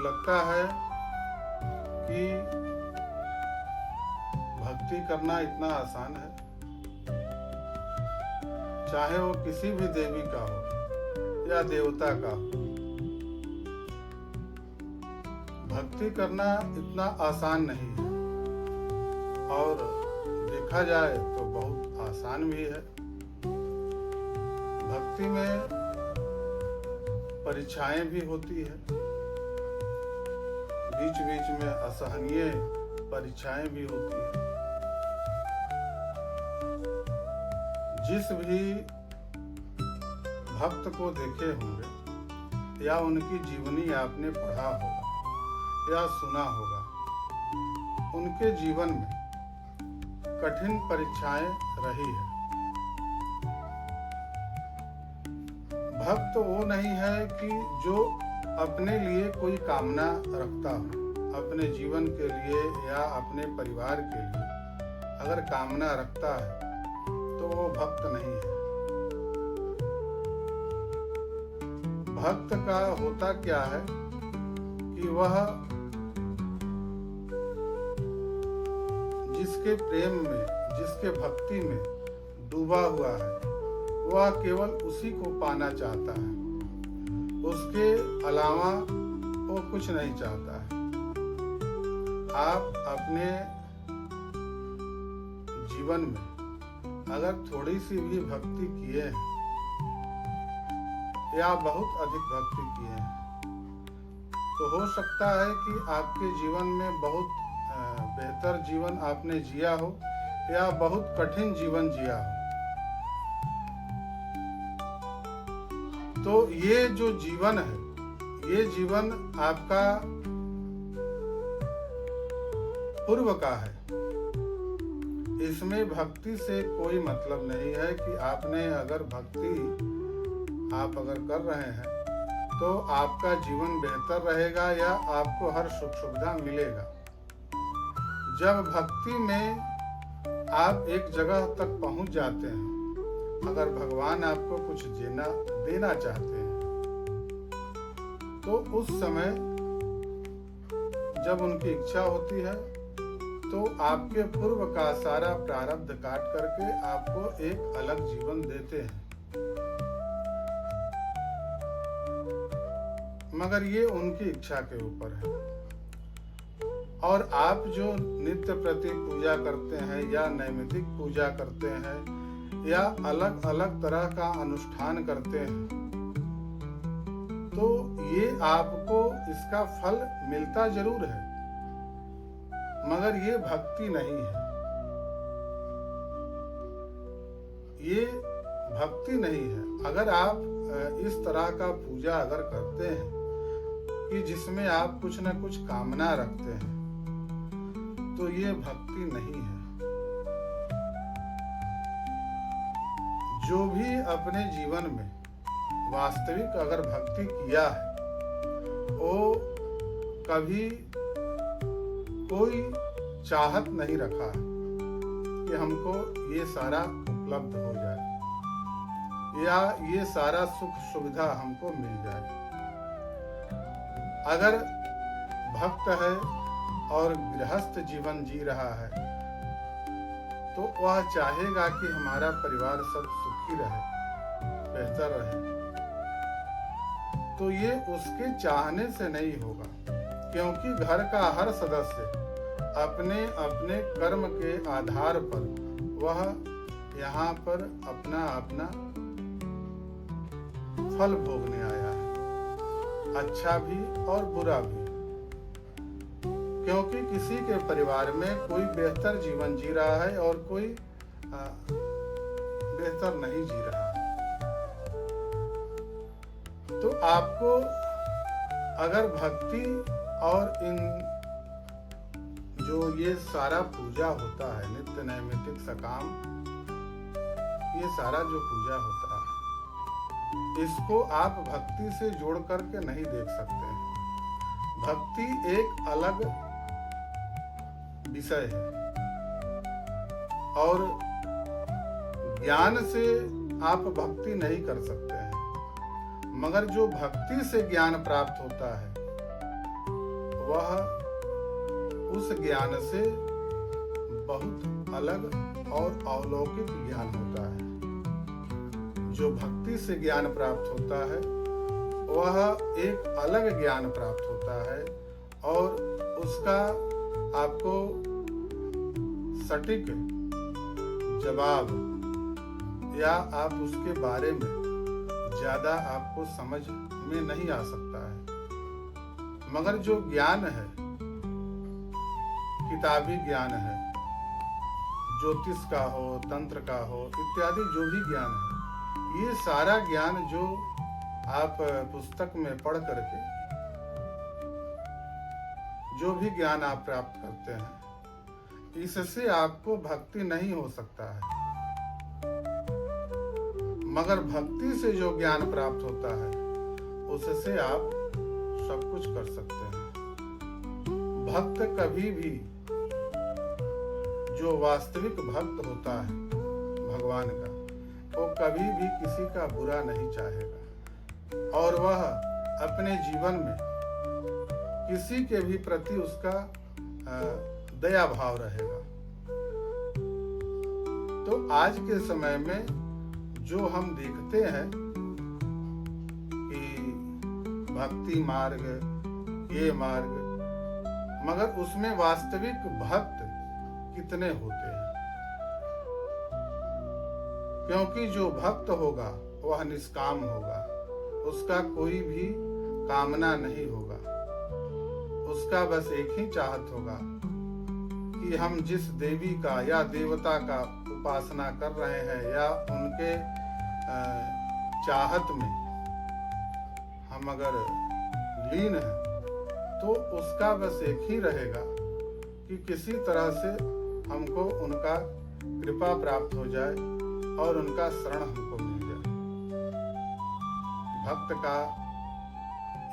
लगता है कि भक्ति करना इतना आसान है, चाहे वो किसी भी देवी का हो या देवता का हो। भक्ति करना इतना आसान नहीं है, और देखा जाए तो बहुत आसान भी है। भक्ति में परीक्षाएं भी होती है, बीच बीच में असहनीय परीक्षाएं भी होती है। जिस भी भक्त को देखे होंगे या उनकी जीवनी आपने पढ़ा होगा या सुना होगा, उनके जीवन में कठिन परीक्षाएं रही है। भक्त वो नहीं है कि जो अपने लिए कोई कामना रखता हो, अपने जीवन के लिए या अपने परिवार के लिए अगर कामना रखता है तो वो भक्त नहीं है। भक्त का होता क्या है कि वह जिसके प्रेम में, जिसके भक्ति में डूबा हुआ है, वह केवल उसी को पाना चाहता है, उसके अलावा वो कुछ नहीं चाहता है। आप अपने जीवन में अगर थोड़ी सी भी भक्ति किए हैं या बहुत अधिक भक्ति किए हैं, तो हो सकता है कि आपके जीवन में बहुत बेहतर जीवन आपने जिया हो या बहुत कठिन जीवन जिया हो। तो ये जो जीवन है, ये जीवन आपका पूर्व का है। इसमें भक्ति से कोई मतलब नहीं है कि आपने अगर भक्ति आप अगर कर रहे हैं तो आपका जीवन बेहतर रहेगा या आपको हर सुख सुविधा मिलेगा। जब भक्ति में आप एक जगह तक पहुंच जाते हैं, अगर भगवान आपको कुछ देना चाहते हैं, तो उस समय जब उनकी इच्छा होती है तो आपके पूर्व का सारा प्रारब्ध काट करके आपको एक अलग जीवन देते हैं। मगर ये उनकी इच्छा के ऊपर है। और आप जो नित्य प्रति पूजा करते हैं या नैमित्तिक पूजा करते हैं या अलग अलग तरह का अनुष्ठान करते हैं, तो ये आपको इसका फल मिलता जरूर है, मगर ये भक्ति नहीं है। ये भक्ति नहीं है। अगर आप इस तरह का पूजा अगर करते हैं कि जिसमें आप कुछ न कुछ कामना रखते हैं, तो ये भक्ति नहीं है। जो भी अपने जीवन में वास्तविक अगर भक्ति किया है, वो कभी कोई चाहत नहीं रखा है कि हमको ये सारा उपलब्ध हो जाए या ये सारा सुख सुविधा हमको मिल जाए। अगर भक्त है और गृहस्थ जीवन जी रहा है, तो वह चाहेगा कि हमारा परिवार सब सुखी रहे, बेहतर रहे। तो ये उसके चाहने से नहीं होगा, क्योंकि घर का हर सदस्य अपने अपने कर्म के आधार पर वह यहाँ पर अपना अपना फल भोगने आया है, अच्छा भी और बुरा भी। क्योंकि किसी के परिवार में कोई बेहतर जीवन जी रहा है और कोई बेहतर नहीं जी रहा है। तो आपको अगर भक्ति और इन जो ये सारा पूजा होता है, नित्य नैमित्तिक सकाम, ये सारा जो पूजा होता है, इसको आप भक्ति से जोड़ करके नहीं देख सकते हैं। भक्ति एक अलग विषय है और ज्ञान से आप भक्ति नहीं कर सकते हैं। मगर जो भक्ति से ज्ञान प्राप्त होता है वह उस ज्ञान से बहुत अलग और अलौकिक ज्ञान होता है। जो भक्ति से ज्ञान प्राप्त होता है वह एक अलग ज्ञान प्राप्त होता है और उसका आपको सटीक जवाब या आप उसके बारे में ज्यादा आपको समझ में नहीं आ सकता है। मगर जो ज्ञान है, किताबी ज्ञान है, ज्योतिष का हो, तंत्र का हो, इत्यादि जो भी ज्ञान है, ये सारा ज्ञान जो आप पुस्तक में पढ़ करके जो भी ज्ञान आप प्राप्त करते हैं, इससे आपको भक्ति नहीं हो सकता है। मगर भक्ति से जो ज्ञान प्राप्त होता है उससे आप सब कुछ कर सकते हैं। भक्त कभी भी, जो वास्तविक भक्त होता है भगवान का, वो कभी भी किसी का बुरा नहीं चाहेगा और वह अपने जीवन में किसी के भी प्रति उसका दया भाव रहेगा। तो आज के समय में जो हम देखते हैं कि भक्ति मार्ग, ये मार्ग, मगर उसमें वास्तविक भक्त कितने होते हैं? क्योंकि जो भक्त होगा वह निष्काम होगा, उसका कोई भी कामना नहीं होगा, उसका बस एक ही चाहत होगा कि हम जिस देवी का या देवता का उपासना कर रहे हैं या उनके चाहत में हम अगर लीन हैं, तो उसका बस एक ही रहेगा कि किसी तरह से हमको उनका कृपा प्राप्त हो जाए और उनका शरण हमको मिल जाए। भक्त का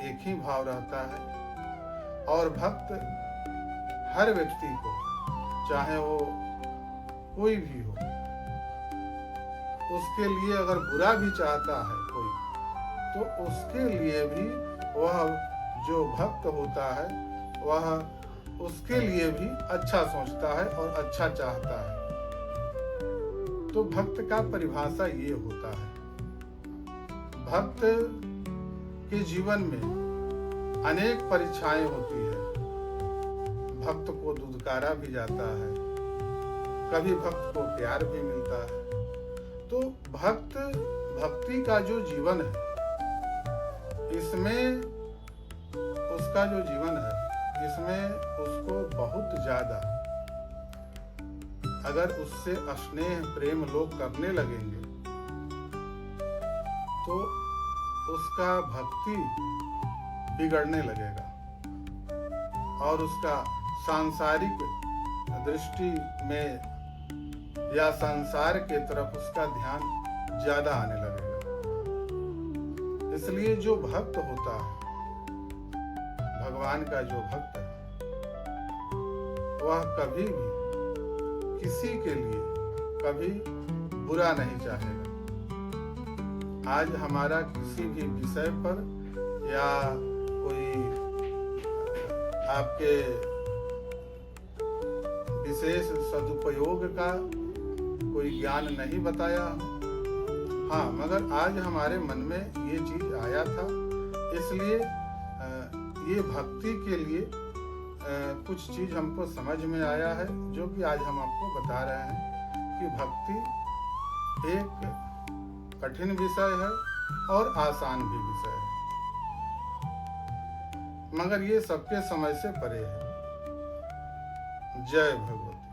एक ही भाव रहता है और भक्त हर व्यक्ति को, चाहे वो कोई भी हो, उसके लिए अगर बुरा भी चाहता है कोई, तो उसके लिए भी वह जो भक्त होता है वह उसके लिए भी अच्छा सोचता है और अच्छा चाहता है। तो भक्त का परिभाषा ये होता है। भक्त के जीवन में अनेक परीक्षाएं होती है। भक्त को दुदकारा भी जाता है, कभी भक्त को प्यार भी मिलता है। तो भक्ति का जो जीवन है, इसमें उसका जो जीवन है, इसमें उसको बहुत ज्यादा अगर उससे स्नेह प्रेम लोग करने लगेंगे तो उसका भक्ति बिगड़ने लगेगा और उसका सांसारिक दृष्टि में या संसार के तरफ उसका ध्यान ज्यादा आने लगेगा। इसलिए जो भक्त होता है, भगवान का जो भक्त है, वह कभी भी किसी के लिए कभी बुरा नहीं चाहेगा। आज हमारा किसी भी विषय पर या कोई आपके विशेष सदुपयोग का कोई ज्ञान नहीं बताया, हाँ, मगर आज हमारे मन में ये चीज आया था, इसलिए ये भक्ति के लिए कुछ चीज हमको समझ में आया है, जो कि आज हम आपको बता रहे हैं कि भक्ति एक कठिन विषय है और आसान भी विषय है, मगर ये सबके समझ से परे है। जय भगवती।